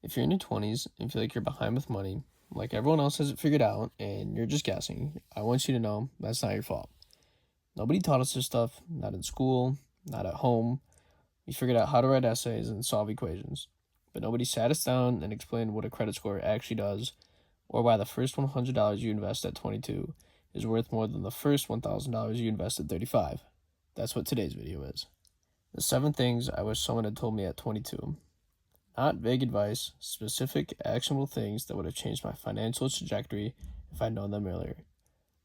If you're in your 20s and feel like you're behind with money, like everyone else has it figured out and you're just guessing, I want you to know that's not your fault. Nobody taught us this stuff, not in school, not at home. We figured out how to write essays and solve equations, but nobody sat us down and explained what a credit score actually does or why the first $100 you invest at 22 is worth more than the first $1,000 you invest at 35. That's what today's video is. The 7 things I wish someone had told me at 22. Not vague advice, specific, actionable things that would have changed my financial trajectory if I'd known them earlier.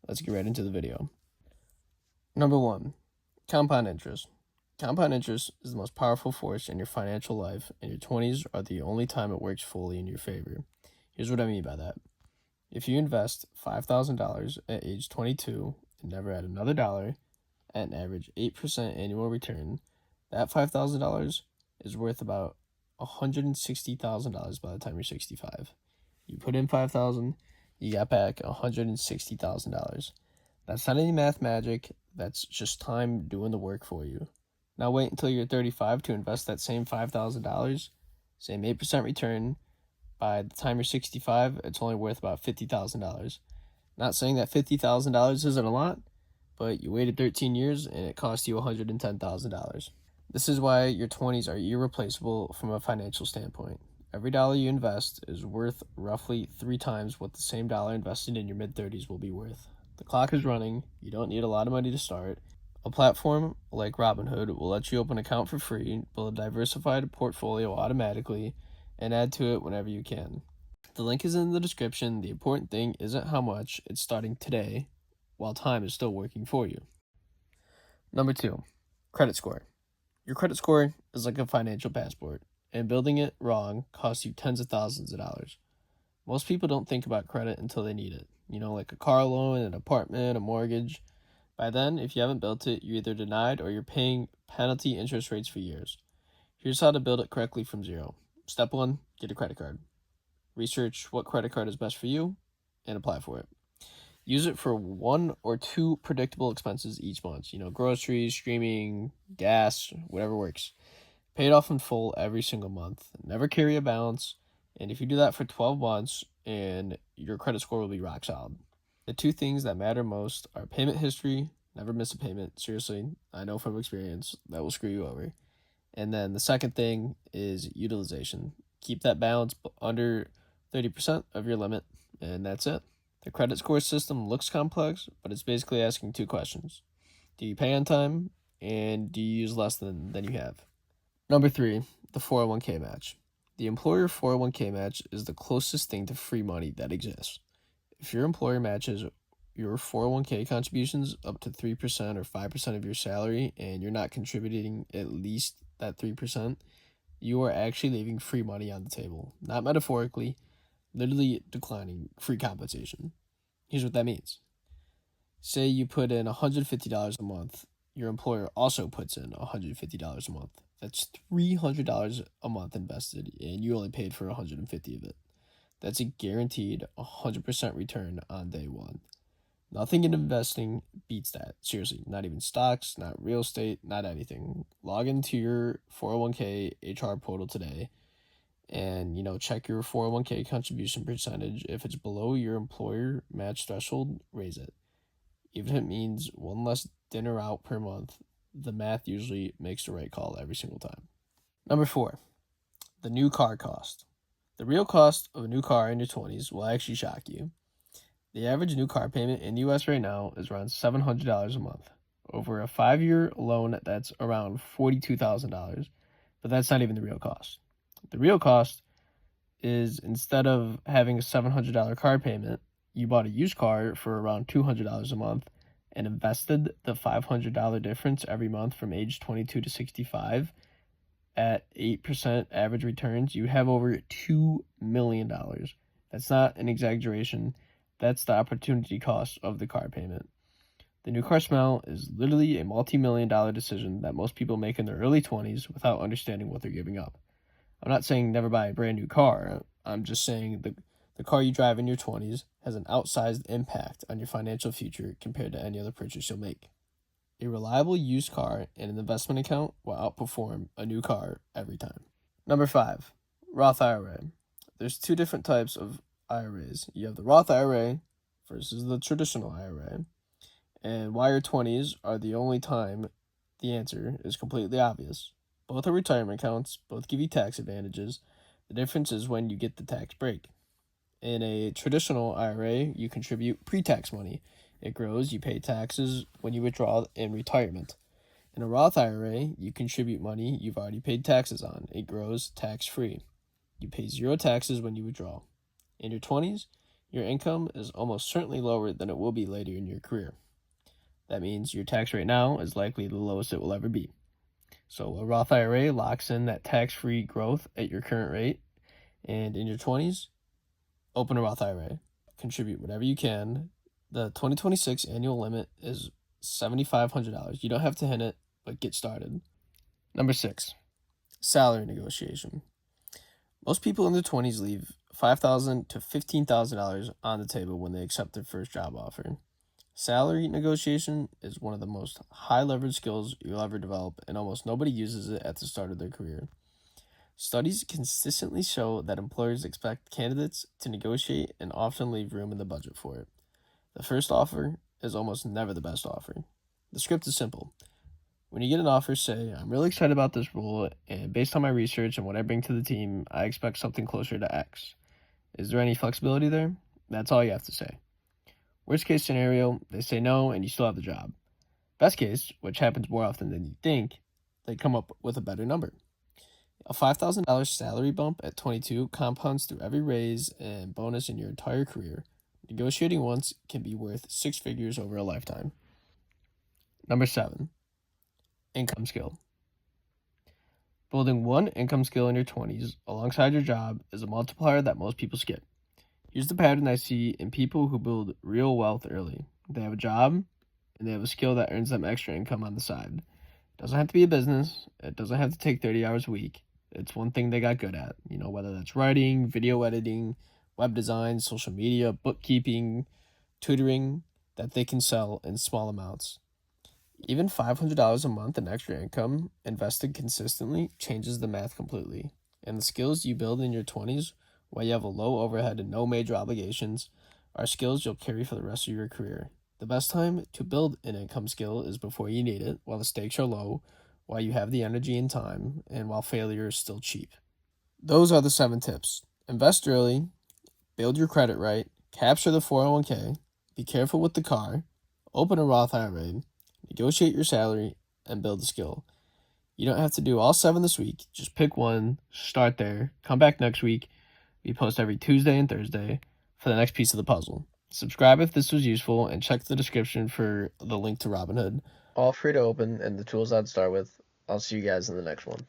Let's get right into the video. Number 1, compound interest. Compound interest is the most powerful force in your financial life, and your 20s are the only time it works fully in your favor. Here's what I mean by that. If you invest $5,000 at age 22 and never add another dollar at an average 8% annual return, that $5,000 is worth about $160,000 by the time you're 65. You put in $5,000, you got back $160,000. That's not any math magic, that's just time doing the work for you. Now wait until you're 35 to invest that same $5,000, same 8% return. By the time you're 65, it's only worth about $50,000. Not saying that $50,000 isn't a lot, but you waited 13 years and it cost you $110,000. This is why your 20s are irreplaceable from a financial standpoint. Every dollar you invest is worth roughly 3 times what the same dollar invested in your mid-30s will be worth. The clock is running. You don't need a lot of money to start. A platform like Robinhood will let you open an account for free, build a diversified portfolio automatically, and add to it whenever you can. The link is in the description. The important thing isn't how much, it's starting today, while time is still working for you. Number 2, credit score. Your credit score is like a financial passport, and building it wrong costs you tens of thousands of dollars. Most people don't think about credit until they need it. Like a car loan, an apartment, a mortgage. By then, if you haven't built it, you're either denied or you're paying penalty interest rates for years. Here's how to build it correctly from zero. Step 1, get a credit card. Research what credit card is best for you and apply for it. Use it for 1 or 2 predictable expenses each month. Groceries, streaming, gas, whatever works. Pay it off in full every single month. Never carry a balance. And if you do that for 12 months, and your credit score will be rock solid. The 2 things that matter most are payment history. Never miss a payment. Seriously, I know from experience that will screw you over. And then the second thing is utilization. Keep that balance under 30% of your limit, and that's it. The credit score system looks complex, but it's basically asking 2 questions. Do you pay on time, and do you use less than you have? Number 3, the 401k match. The employer 401k match is the closest thing to free money that exists. If your employer matches your 401k contributions up to 3% or 5% of your salary, and you're not contributing at least that 3%, you are actually leaving free money on the table. Not metaphorically, literally declining free compensation. Here's what that means. Say you put in $150 a month. Your employer also puts in $150 a month. That's $300 a month invested, and you only paid for $150 of it. That's a guaranteed 100% return on day one. Nothing in investing beats that. Seriously, not even stocks, not real estate, not anything. Log into your 401k HR portal today and, check your 401k contribution percentage. If it's below your employer match threshold, raise it. Even if it means 1 less dinner out per month, the math usually makes the right call every single time. Number 4, the new car cost. The real cost of a new car in your 20s will actually shock you. The average new car payment in the U.S. right now is around $700 a month. Over a 5-year loan, that's around $42,000, but that's not even the real cost. The real cost is, instead of having a $700 car payment, you bought a used car for around $200 a month and invested the $500 difference every month from age 22 to 65 at 8% average returns. You have over $2 million. That's not an exaggeration. That's the opportunity cost of the car payment. The new car smell is literally a multi-million-dollar decision that most people make in their early 20s without understanding what they're giving up. I'm not saying never buy a brand new car. I'm just saying the car you drive in your 20s has an outsized impact on your financial future compared to any other purchase you'll make. A reliable used car and an investment account will outperform a new car every time. Number 5, Roth IRA. there's two different types of IRAs. You have the Roth IRA versus the traditional IRA. And why your 20s are the only time the answer is completely obvious. Both are retirement accounts, both give you tax advantages. The difference is when you get the tax break. In a traditional IRA, you contribute pre-tax money. It grows, you pay taxes when you withdraw in retirement. In a Roth IRA, you contribute money you've already paid taxes on. It grows tax-free. You pay zero taxes when you withdraw. In your 20s, your income is almost certainly lower than it will be later in your career. That means your tax rate now is likely the lowest it will ever be. So a Roth IRA locks in that tax-free growth at your current rate. And in your 20s, open a Roth IRA. Contribute whatever you can. The 2026 annual limit is $7,500. You don't have to hit it, but get started. Number 6, salary negotiation. Most people in their 20s leave $5,000 to $15,000 on the table when they accept their first job offer. Salary negotiation is one of the most high leverage skills you'll ever develop, and almost nobody uses it at the start of their career. Studies consistently show that employers expect candidates to negotiate and often leave room in the budget for it. The first offer is almost never the best offer. The script is simple. When you get an offer, say, I'm really excited about this role, and based on my research and what I bring to the team, I expect something closer to X. Is there any flexibility there? That's all you have to say. Worst case scenario, they say no and you still have the job. Best case, which happens more often than you think, they come up with a better number. A $5,000 salary bump at 22 compounds through every raise and bonus in your entire career. Negotiating once can be worth 6 figures over a lifetime. Number 7, income skill. Building one income skill in your 20s alongside your job is a multiplier that most people skip. Here's the pattern I see in people who build real wealth early. They have a job, and they have a skill that earns them extra income on the side. It doesn't have to be a business. It doesn't have to take 30 hours a week. It's one thing they got good at, whether that's writing, video editing, web design, social media, bookkeeping, tutoring, that they can sell in small amounts. Even $500 a month in extra income invested consistently changes the math completely. And the skills you build in your 20s, while you have a low overhead and no major obligations, are skills you'll carry for the rest of your career. The best time to build an income skill is before you need it, while the stakes are low, while you have the energy and time, and while failure is still cheap. Those are the 7 tips. Invest early, build your credit right, capture the 401k, be careful with the car, open a Roth IRA, negotiate your salary, and build a skill. You don't have to do all 7 this week. Just pick one, start there, come back next week. We post every Tuesday and Thursday for the next piece of the puzzle. Subscribe if this was useful, and check the description for the link to Robinhood. All free to open and the tools I'd start with. I'll see you guys in the next one.